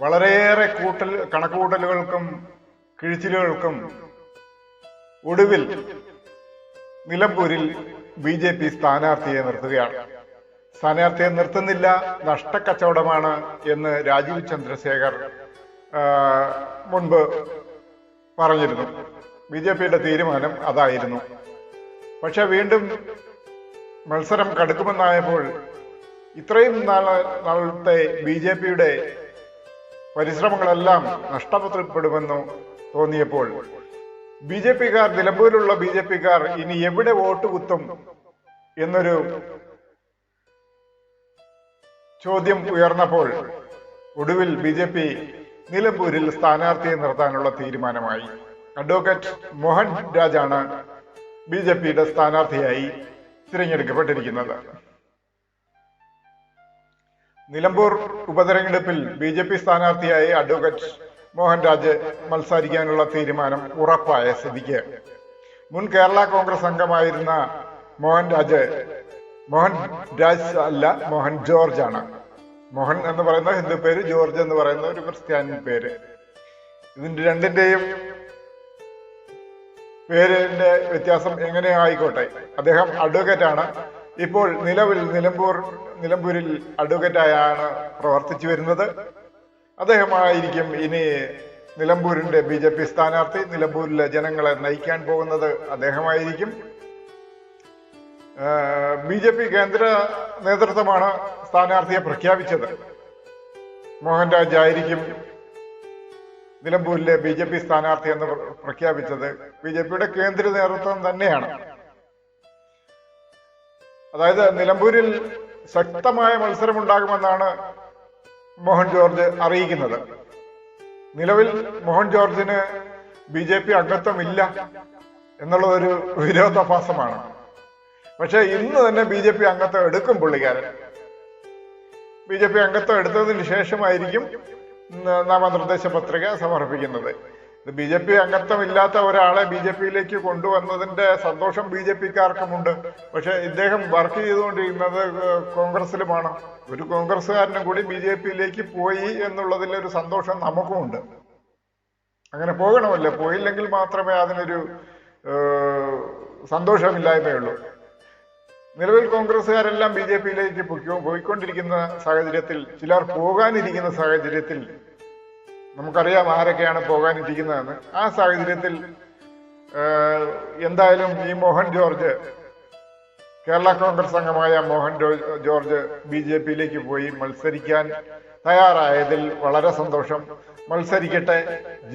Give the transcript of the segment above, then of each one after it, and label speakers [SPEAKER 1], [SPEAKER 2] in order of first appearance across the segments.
[SPEAKER 1] വളരെയേറെ കണക്കുകൂട്ടലുകൾക്കും കിഴിച്ചിലുകൾക്കും ഒടുവിൽ നിലമ്പൂരിൽ BJP സ്ഥാനാർത്ഥിയെ നിർത്തുകയാണ്. സ്ഥാനാർത്ഥിയെ നിർത്തുന്നില്ല, നഷ്ടക്കച്ചവടമാണ് എന്ന് രാജീവ് ചന്ദ്രശേഖർ മുൻപ് പറഞ്ഞിരുന്നു. BJPയുടെ തീരുമാനം അതായിരുന്നു. പക്ഷെ വീണ്ടും മത്സരം കടുക്കുമെന്നായപ്പോൾ ഇത്രയും നാളത്തെ BJPയുടെ പരിശ്രമങ്ങളെല്ലാം നഷ്ടപ്പെടുമെന്ന് തോന്നിയപ്പോൾ BJPക്കാർ, നിലമ്പൂരിലുള്ള BJPക്കാർ ഇനി എവിടെ വോട്ട് കുത്തും എന്നൊരു ചോദ്യം ഉയർന്നപ്പോൾ ഒടുവിൽ BJP നിലമ്പൂരിൽ സ്ഥാനാർത്ഥിയെ നിർത്താനുള്ള തീരുമാനമായി. അഡ്വക്കേറ്റ് മോഹൻ രാജാണ് BJPയുടെ സ്ഥാനാർത്ഥിയായി തിരഞ്ഞെടുക്കപ്പെട്ടിരിക്കുന്നത്. നിലമ്പൂർ ഉപതെരഞ്ഞെടുപ്പിൽ BJP സ്ഥാനാർത്ഥിയായി അഡ്വക്കേറ്റ് മോഹൻ രാജ് മത്സരിക്കാനുള്ള തീരുമാനം ഉറപ്പായ സ്ഥിതിക്ക് മുൻ കേരള കോൺഗ്രസ് അംഗമായിരുന്ന മോഹൻ രാജ് അല്ല, മോഹൻ ജോർജ് ആണ്. മോഹൻ എന്ന് പറയുന്ന ഹിന്ദു പേര്, ജോർജ് എന്ന് പറയുന്ന ഒരു ക്രിസ്ത്യാനി പേര്. ഇതിന്റെ രണ്ടിന്റെയും പേരിന്റെ വ്യത്യാസം എങ്ങനെയോ ആയിക്കോട്ടെ, അദ്ദേഹം അഡ്വക്കേറ്റ് ആണ്. ഇപ്പോൾ നിലമ്പൂരിൽ അഡ്വക്കേറ്റായാണ് പ്രവർത്തിച്ചു വരുന്നത്. അദ്ദേഹമായിരിക്കും ഇനി നിലമ്പൂരിന്റെ BJP സ്ഥാനാർത്ഥി. നിലമ്പൂരിലെ ജനങ്ങളെ നയിക്കാൻ പോകുന്നത് അദ്ദേഹമായിരിക്കും. BJP കേന്ദ്ര നേതൃത്വമാണ് സ്ഥാനാർത്ഥിയെ പ്രഖ്യാപിച്ചത്. മോഹൻ രാജ് ആയിരിക്കും നിലമ്പൂരിലെ BJP സ്ഥാനാർത്ഥി എന്ന് പ്രഖ്യാപിച്ചത്. BJPയുടെ കേന്ദ്ര നേതൃത്വം തന്നെയാണ്. അതായത് നിലമ്പൂരിൽ ശക്തമായ മത്സരമുണ്ടാകുമെന്നാണ് മോഹൻ ജോർജ് അറിയിക്കുന്നത്. നിലവിൽ മോഹൻ ജോർജിന് BJP അംഗത്വമില്ല എന്നുള്ളതൊരു വിരോധാഭാസമാണ്. പക്ഷെ ഇന്ന് തന്നെ BJP അംഗത്വം എടുക്കും പുള്ളിക്കാരൻ. BJP അംഗത്വം എടുത്തതിന് ശേഷമായിരിക്കും നാമനിർദ്ദേശ പത്രിക സമർപ്പിക്കുന്നത്. BJP അംഗത്വം ഇല്ലാത്ത ഒരാളെ BJPയിലേക്ക് കൊണ്ടുവന്നതിന്റെ സന്തോഷം BJPക്കാർക്കുമുണ്ട്. പക്ഷെ ഇദ്ദേഹം വർക്ക് ചെയ്തുകൊണ്ടിരിക്കുന്നത് കോൺഗ്രസിലുമാണ്. ഒരു കോൺഗ്രസ്സുകാരനും കൂടി BJPയിലേക്ക് പോയി എന്നുള്ളതിലൊരു സന്തോഷം നമുക്കുമുണ്ട്. അങ്ങനെ പോകണമല്ലോ, പോയില്ലെങ്കിൽ മാത്രമേ അതിനൊരു സന്തോഷമില്ലായ്മയുള്ളൂ. നിലവിൽ കോൺഗ്രസ്സുകാരെല്ലാം BJPയിലേക്ക് പോയിക്കൊണ്ടിരിക്കുന്ന സാഹചര്യത്തിൽ, ചിലർ പോകാനിരിക്കുന്ന സാഹചര്യത്തിൽ, നമുക്കറിയാം ആരൊക്കെയാണ് പോകാനിരിക്കുന്നതെന്ന്. ആ സാഹചര്യത്തിൽ എന്തായാലും ഈ മോഹൻ ജോർജ്, കേരള കോൺഗ്രസ് അംഗമായ മോഹൻ ജോർജ് BJPയിലേക്ക് പോയി മത്സരിക്കാൻ തയ്യാറായതിൽ വളരെ സന്തോഷം. മത്സരിക്കട്ടെ,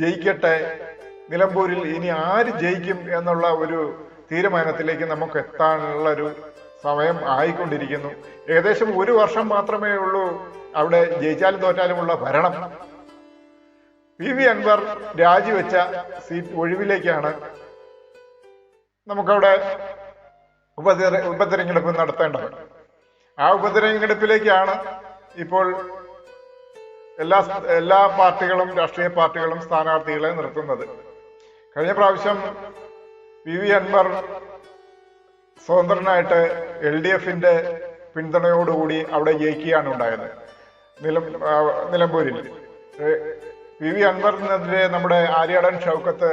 [SPEAKER 1] ജയിക്കട്ടെ. നിലമ്പൂരിൽ ഇനി ആര് ജയിക്കും എന്നുള്ള ഒരു തീരുമാനത്തിലേക്ക് നമുക്ക് എത്താനുള്ള ഒരു സമയം ആയിക്കൊണ്ടിരിക്കുന്നു. ഏകദേശം 1 വർഷം മാത്രമേ ഉള്ളൂ അവിടെ ജയിച്ചാലും തോറ്റാലുമുള്ള ഭരണം. PV അൻവർ രാജിവെച്ച സീറ്റ് ഒഴിവിലേക്കാണ് നമുക്കവിടെ ഉപതെരഞ്ഞെടുപ്പ് നടത്തേണ്ടത്. ആ ഉപതെരഞ്ഞെടുപ്പിലേക്കാണ് ഇപ്പോൾ എല്ലാ പാർട്ടികളും, രാഷ്ട്രീയ പാർട്ടികളും സ്ഥാനാർത്ഥികളെ നിർത്തുന്നത്. കഴിഞ്ഞ പ്രാവശ്യം PV അൻവർ സ്വതന്ത്രനായിട്ട് LDFന്റെ പിന്തുണയോടുകൂടി അവിടെ ജയിക്കുകയാണ് ഉണ്ടായത്. നിലമ്പൂരിൽ PV അൻവറിനെതിരെ നമ്മുടെ ആര്യാടൻ ഷൗക്കത്ത്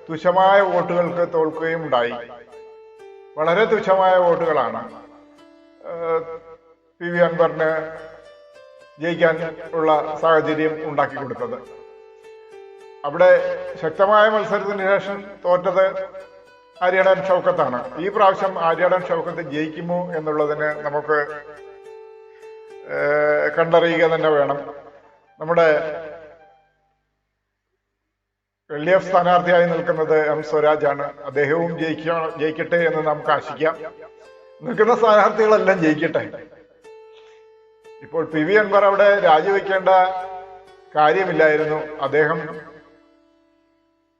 [SPEAKER 1] തുച്ഛമായ വോട്ടുകൾക്ക് തോൽക്കുകയും ഉണ്ടായി. വളരെ തുച്ഛമായ വോട്ടുകളാണ് PV അൻവറിന് ജയിക്കാൻ ഉള്ള സാഹചര്യം ഉണ്ടാക്കി കൊടുത്തത്. അവിടെ ശക്തമായ മത്സരത്തിന് ശേഷം തോറ്റത് ആര്യാടൻ ഷൗക്കത്താണ്. ഈ പ്രാവശ്യം ആര്യാടൻ ഷൗക്കത്ത് ജയിക്കുമോ എന്നുള്ളതിന് നമുക്ക് കണ്ടറിയുക തന്നെ വേണം. നമ്മുടെ LDF സ്ഥാനാർത്ഥിയായി നിൽക്കുന്നത് M സ്വരാജാണ്. അദ്ദേഹവും ജയിക്കട്ടെ എന്ന് നമുക്ക് ആശിക്കാം. നിൽക്കുന്ന സ്ഥാനാർത്ഥികളെല്ലാം ജയിക്കട്ടെ. ഇപ്പോൾ PV അൻവർ അവിടെ രാജിവെക്കേണ്ട കാര്യമില്ലായിരുന്നു. അദ്ദേഹം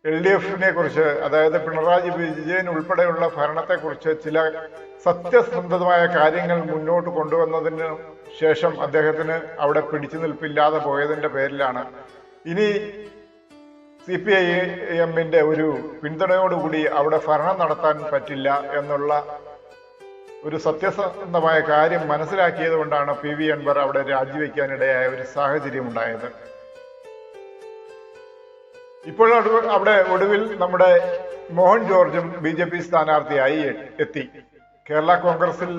[SPEAKER 1] LDFനെ കുറിച്ച്, അതായത് പിണറായി വിജയൻ ഉൾപ്പെടെയുള്ള ഭരണത്തെക്കുറിച്ച് ചില സത്യസന്ധമായ കാര്യങ്ങൾ മുന്നോട്ട് കൊണ്ടുവന്നതിന് ശേഷം അദ്ദേഹത്തിന് അവിടെ പിടിച്ചു നിൽപ്പില്ലാതെ പോയതിന്റെ പേരിലാണ് ഇനി CPIMന്റെ ഒരു പിന്തുണയോടുകൂടി അവിടെ ഭരണം നടത്താൻ പറ്റില്ല എന്നുള്ള ഒരു സത്യസന്ധമായ കാര്യം മനസ്സിലാക്കിയത് കൊണ്ടാണ് PV അൻവർ അവിടെ രാജിവെക്കാനിടയായ ഒരു സാഹചര്യം ഉണ്ടായത്. ഇപ്പോൾ അവിടെ ഒടുവിൽ നമ്മുടെ മോഹൻ ജോർജും BJP സ്ഥാനാർത്ഥിയായി എത്തി. കേരള കോൺഗ്രസിൽ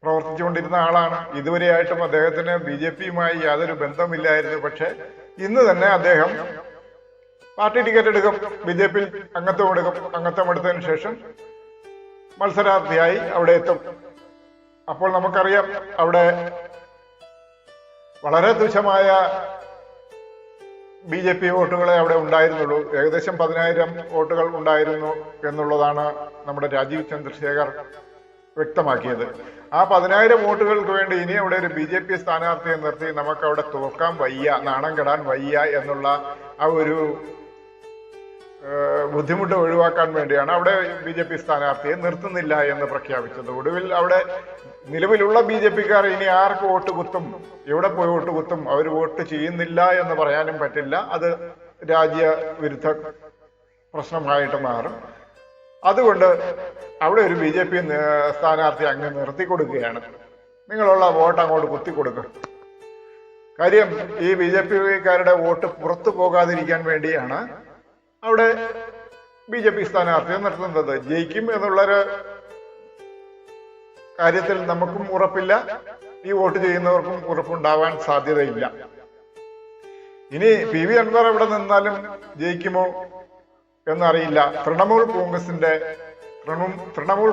[SPEAKER 1] പ്രവർത്തിച്ചുകൊണ്ടിരുന്ന ആളാണ്. ഇതുവരെയായിട്ടും അദ്ദേഹത്തിന് BJPയുമായി യാതൊരു ബന്ധമില്ലായിരുന്നു. പക്ഷെ ഇന്ന് തന്നെ അദ്ദേഹം പാർട്ടി ടിക്കറ്റ് എടുക്കും, BJPയിൽ അംഗത്വം എടുത്തതിന് ശേഷം മത്സരാർത്ഥിയായി അവിടെ എത്തും. അപ്പോൾ നമുക്കറിയാം അവിടെ വളരെ തുച്ഛമായ BJP വോട്ടുകളെ അവിടെ ഉണ്ടായിരുന്നുള്ളൂ. ഏകദേശം 10,000 വോട്ടുകൾ ഉണ്ടായിരുന്നു എന്നുള്ളതാണ് നമ്മുടെ രാജീവ് ചന്ദ്രശേഖർ വ്യക്തമാക്കിയത്. ആ 10,000 വോട്ടുകൾക്ക് വേണ്ടി ഇനി അവിടെ ഒരു BJP സ്ഥാനാർത്ഥിയെ നിർത്തി നമുക്ക് അവിടെ തോൽക്കാൻ വയ്യ, നാണം കെടാൻ വയ്യ എന്നുള്ള ആ ഒരു ബുദ്ധിമുട്ട് ഒഴിവാക്കാൻ വേണ്ടിയാണ് അവിടെ BJP സ്ഥാനാർത്ഥിയെ നിർത്തുന്നില്ല എന്ന് പ്രഖ്യാപിച്ചത്. ഒടുവിൽ അവിടെ നിലവിലുള്ള BJPക്കാർ ഇനി ആർക്ക് വോട്ട് കുത്തും, എവിടെ പോയി വോട്ട് കുത്തും, അവർ വോട്ട് ചെയ്യുന്നില്ല എന്ന് പറയാനും പറ്റില്ല. അത് രാജ്യവിരുദ്ധ പ്രശ്നമായിട്ട് മാറും. അതുകൊണ്ട് അവിടെ ഒരു BJP സ്ഥാനാർത്ഥി അങ്ങ് നിർത്തിക്കൊടുക്കുകയാണ്. നിങ്ങളുള്ള വോട്ട് അങ്ങോട്ട് കുത്തിക്കൊടുക്കുക. കാര്യം ഈ BJPക്കാരുടെ വോട്ട് പുറത്തു പോകാതിരിക്കാൻ വേണ്ടിയാണ് അവിടെ BJP സ്ഥാനാർത്ഥിയെ നിർത്തുന്നത്. ജയിക്കും എന്നുള്ളൊരു കാര്യത്തിൽ നമുക്കും ഉറപ്പില്ല, ഈ വോട്ട് ചെയ്യുന്നവർക്കും ഉറപ്പുണ്ടാവാൻ സാധ്യതയില്ല. ഇനി PV അൻവർ എവിടെ നിന്നാലും ജയിക്കുമോ എന്നറിയില്ല. തൃണമൂൽ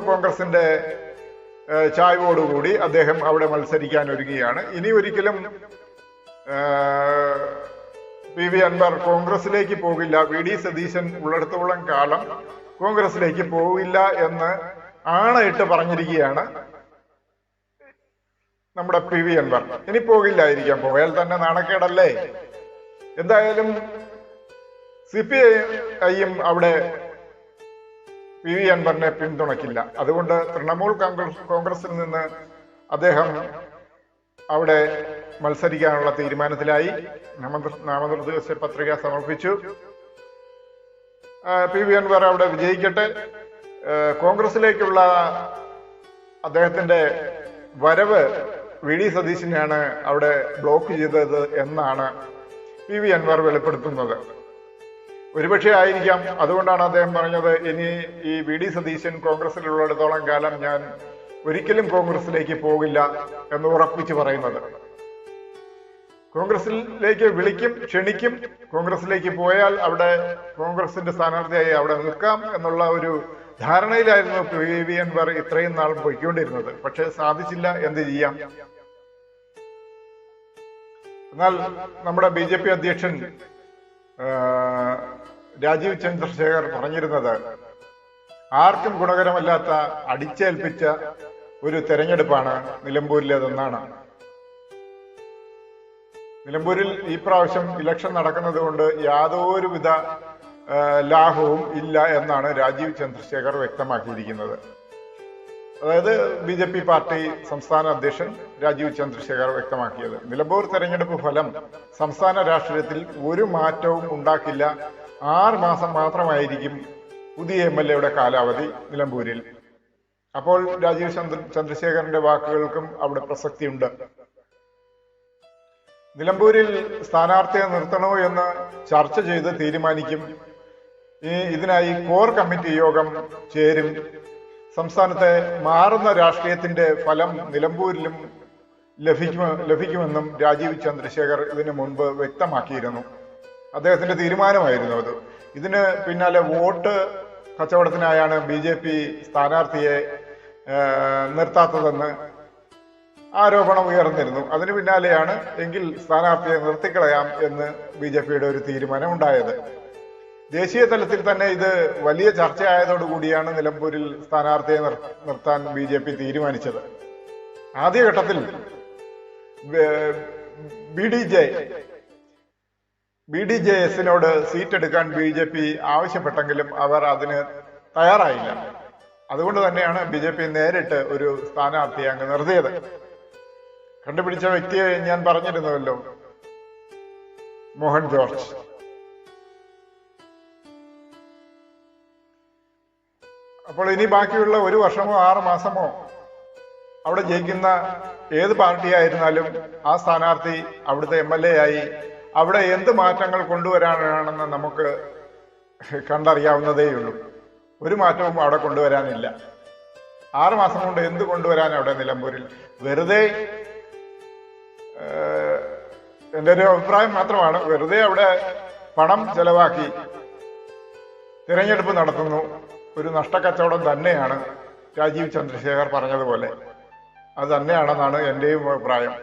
[SPEAKER 1] കോൺഗ്രസിന്റെ ചായ്വോടുകൂടി അദ്ദേഹം അവിടെ മത്സരിക്കാൻ ഒരുങ്ങുകയാണ്. ഇനി ഒരിക്കലും PV അൻവർ കോൺഗ്രസിലേക്ക് പോകില്ല, VD സതീശൻ ഉള്ളിടത്തോളം കാലം കോൺഗ്രസിലേക്ക് പോകില്ല എന്ന് ആണയിട്ട് പറഞ്ഞിരിക്കുകയാണ് നമ്മുടെ PV അൻവർ. ഇനി പോകില്ലായിരിക്കാം, പോയാൽ തന്നെ നാണക്കേടല്ലേ. എന്തായാലും CPIയും അവിടെ PV അൻവറിനെ പിന്തുണയ്ക്കില്ല. അതുകൊണ്ട് തൃണമൂൽ കോൺഗ്രസിൽ നിന്ന് അദ്ദേഹം അവിടെ മത്സരിക്കാനുള്ള തീരുമാനത്തിലായി. നാമനിർദ്ദേശ പത്രിക സമർപ്പിച്ചു. PV അൻവർ അവിടെ വിജയിക്കട്ടെ. കോൺഗ്രസിലേക്കുള്ള അദ്ദേഹത്തിന്റെ വരവ് VD സതീശനെയാണ് അവിടെ ബ്ലോക്ക് ചെയ്തത് എന്നാണ് PV അൻവർ വെളിപ്പെടുത്തുന്നത്. ഒരുപക്ഷെ ആയിരിക്കാം. അതുകൊണ്ടാണ് അദ്ദേഹം പറഞ്ഞത്, ഇനി ഈ VD സതീശൻ കോൺഗ്രസിലുള്ളിടത്തോളം കാലം ഞാൻ ഒരിക്കലും കോൺഗ്രസിലേക്ക് പോകില്ല എന്ന് ഉറപ്പിച്ചു പറയുന്നത്. കോൺഗ്രസിലേക്ക് വിളിക്കും, ക്ഷണിക്കും. കോൺഗ്രസിലേക്ക് പോയാൽ അവിടെ കോൺഗ്രസിന്റെ സ്ഥാനാർത്ഥിയായി അവിടെ നിൽക്കാം എന്നുള്ള ഒരു ധാരണയിലായിരുന്നു PV അൻവർ ഇത്രയും നാൾ പൊയ്ക്കൊണ്ടിരുന്നത്. പക്ഷെ സാധിച്ചില്ല, എന്ത് ചെയ്യാം. എന്നാൽ നമ്മുടെ BJP അധ്യക്ഷൻ രാജീവ് ചന്ദ്രശേഖർ പറഞ്ഞിരുന്നത് ആർക്കും ഗുണകരമല്ലാത്ത അടിച്ചേൽപ്പിച്ച ഒരു തെരഞ്ഞെടുപ്പാണ് നിലമ്പൂരിലേതെന്നാണ്. നിലമ്പൂരിൽ ഈ പ്രാവശ്യം ഇലക്ഷൻ നടക്കുന്നത് കൊണ്ട് യാതൊരുവിധ ലാഭവും ഇല്ല എന്നാണ് രാജീവ് ചന്ദ്രശേഖർ വ്യക്തമാക്കിയിരിക്കുന്നത്. അതായത് BJP പാർട്ടി സംസ്ഥാന അധ്യക്ഷൻ രാജീവ് ചന്ദ്രശേഖർ വ്യക്തമാക്കിയത്. നിലമ്പൂർ തെരഞ്ഞെടുപ്പ് ഫലം സംസ്ഥാന രാഷ്ട്രീയത്തിൽ ഒരു മാറ്റവും ഉണ്ടാക്കില്ല. 6 മാസം മാത്രമായിരിക്കും പുതിയ MLAയുടെ കാലാവധി നിലമ്പൂരിൽ. അപ്പോൾ രാജീവ് ചന്ദ്രശേഖറിന്റെ വാക്കുകൾക്കും അവിടെ പ്രസക്തിയുണ്ട്. നിലമ്പൂരിൽ സ്ഥാനാർത്ഥിയെ നിർത്തണോ എന്ന് ചർച്ച ചെയ്ത് തീരുമാനിക്കും. ഇതിനായി കോർ കമ്മിറ്റി യോഗം ചേരും. സംസ്ഥാനത്തെ മാറുന്ന രാഷ്ട്രീയത്തിന്റെ ഫലം നിലമ്പൂരിലും ലഭിക്കുമെന്നും രാജീവ് ചന്ദ്രശേഖർ ഇതിനു മുൻപ് വ്യക്തമാക്കിയിരുന്നു. അദ്ദേഹത്തിന്റെ തീരുമാനമായിരുന്നു അത്. ഇതിന് പിന്നാലെ വോട്ട് കച്ചവടത്തിനായാണ് BJP സ്ഥാനാർത്ഥിയെ നിർത്താത്തതെന്ന് ആരോപണം ഉയർന്നിരുന്നു. അതിനു പിന്നാലെയാണ് എങ്കിൽ സ്ഥാനാർത്ഥിയെ നിർത്തിക്കളയാം എന്ന് BJPയുടെ ഒരു തീരുമാനം ഉണ്ടായത്. ദേശീയ തലത്തിൽ തന്നെ ഇത് വലിയ ചർച്ചയായതോടുകൂടിയാണ് നിലമ്പൂരിൽ സ്ഥാനാർത്ഥിയെ നിർത്താൻ BJP തീരുമാനിച്ചത്. ആദ്യഘട്ടത്തിൽ BDJS-നോട് സീറ്റ് എടുക്കാൻ BJP ആവശ്യപ്പെട്ടെങ്കിലും അവർ അതിന് തയ്യാറായില്ല. അതുകൊണ്ട് തന്നെയാണ് BJP നേരിട്ട് ഒരു സ്ഥാനാർത്ഥിയെ അങ്ങ് നിർത്തിയത്. കണ്ടുപിടിച്ച വ്യക്തിയെ ഞാൻ പറഞ്ഞിരുന്നുവല്ലോ, മോഹൻ ജോർജ്. അപ്പോൾ ഇനി ബാക്കിയുള്ള 1 വർഷമോ 6 മാസമോ അവിടെ ജയിക്കുന്ന ഏത് പാർട്ടിയായിരുന്നാലും ആ സ്ഥാനാർത്ഥി അവിടുത്തെ MLA ആയി അവിടെ എന്ത് മാറ്റങ്ങൾ കൊണ്ടുവരാനാണെന്ന് നമുക്ക് കണ്ടറിയാവുന്നതേയുള്ളൂ. ഒരു മാറ്റവും അവിടെ കൊണ്ടുവരാനില്ല. 6 മാസം കൊണ്ട് എന്ത് കൊണ്ടുവരാൻ അവിടെ നിലമ്പൂരിൽ? വെറുതെ, എൻ്റെ ഒരു അഭിപ്രായം മാത്രമാണ്, വെറുതെ അവിടെ പണം ചെലവാക്കി തിരഞ്ഞെടുപ്പ് നടത്തുന്നു. ഒരു നഷ്ടക്കച്ചവടം തന്നെയാണ് രാജീവ് ചന്ദ്രശേഖർ പറഞ്ഞതുപോലെ. അത് തന്നെയാണെന്നാണ് എൻ്റെയും അഭിപ്രായം.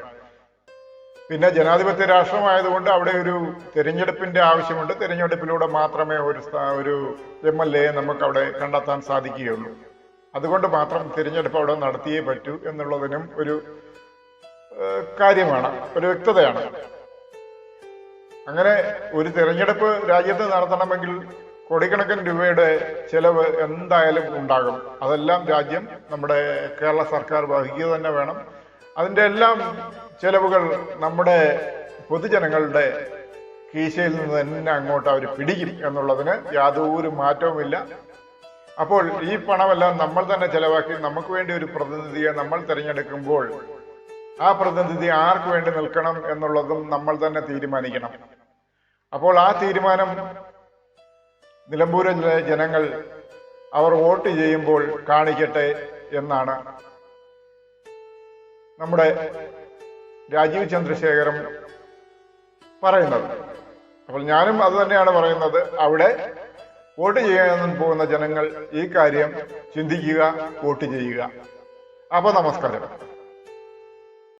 [SPEAKER 1] പിന്നെ ജനാധിപത്യ രാഷ്ട്രമായതുകൊണ്ട് അവിടെ ഒരു തിരഞ്ഞെടുപ്പിന്റെ ആവശ്യമുണ്ട്. തിരഞ്ഞെടുപ്പിലൂടെ മാത്രമേ ഒരു MLA നമുക്ക് അവിടെ കണ്ടെത്താൻ സാധിക്കുകയുള്ളൂ. അതുകൊണ്ട് മാത്രം തിരഞ്ഞെടുപ്പ് അവിടെ നടത്തിയേ പറ്റൂ എന്നുള്ളതിനും ഒരു കാര്യമാണ്, ഒരു വ്യക്തതയാണ്. അങ്ങനെ ഒരു തിരഞ്ഞെടുപ്പ് രാജ്യത്ത് നടത്തണമെങ്കിൽ കോടിക്കണക്കിന് രൂപയുടെ ചെലവ് എന്തായാലും ഉണ്ടാകും. അതെല്ലാം രാജ്യം, നമ്മുടെ കേരള സർക്കാർ വഹിക്കുക തന്നെ വേണം. അതിൻ്റെ എല്ലാം ചെലവുകൾ നമ്മുടെ പൊതുജനങ്ങളുടെ കീശയിൽ നിന്ന് തന്നെ അങ്ങോട്ട് അവർ പിടിക്കും എന്നുള്ളതിന് യാതൊരു മാറ്റവുമില്ല. അപ്പോൾ ഈ പണമെല്ലാം നമ്മൾ തന്നെ ചെലവാക്കി നമുക്ക് വേണ്ടി ഒരു പ്രതിനിധിയെ നമ്മൾ തിരഞ്ഞെടുക്കുമ്പോൾ ആ പ്രതിനിധി ആർക്ക് വേണ്ടി നിൽക്കണം എന്നുള്ളതും നമ്മൾ തന്നെ തീരുമാനിക്കണം. അപ്പോൾ ആ തീരുമാനം നിലമ്പൂരിലെ ജനങ്ങൾ അവർ വോട്ട് ചെയ്യുമ്പോൾ കാണിക്കട്ടെ എന്നാണ് നമ്മുടെ രാജീവ് ചന്ദ്രശേഖരം പറയുന്നത്. അപ്പോൾ ഞാനും അത് തന്നെയാണ് പറയുന്നത്. അവിടെ വോട്ട് ചെയ്യാൻ പോകുന്ന ജനങ്ങൾ ഈ കാര്യം ചിന്തിക്കുക, വോട്ട് ചെയ്യുക. അപ്പോൾ നമസ്കാരം.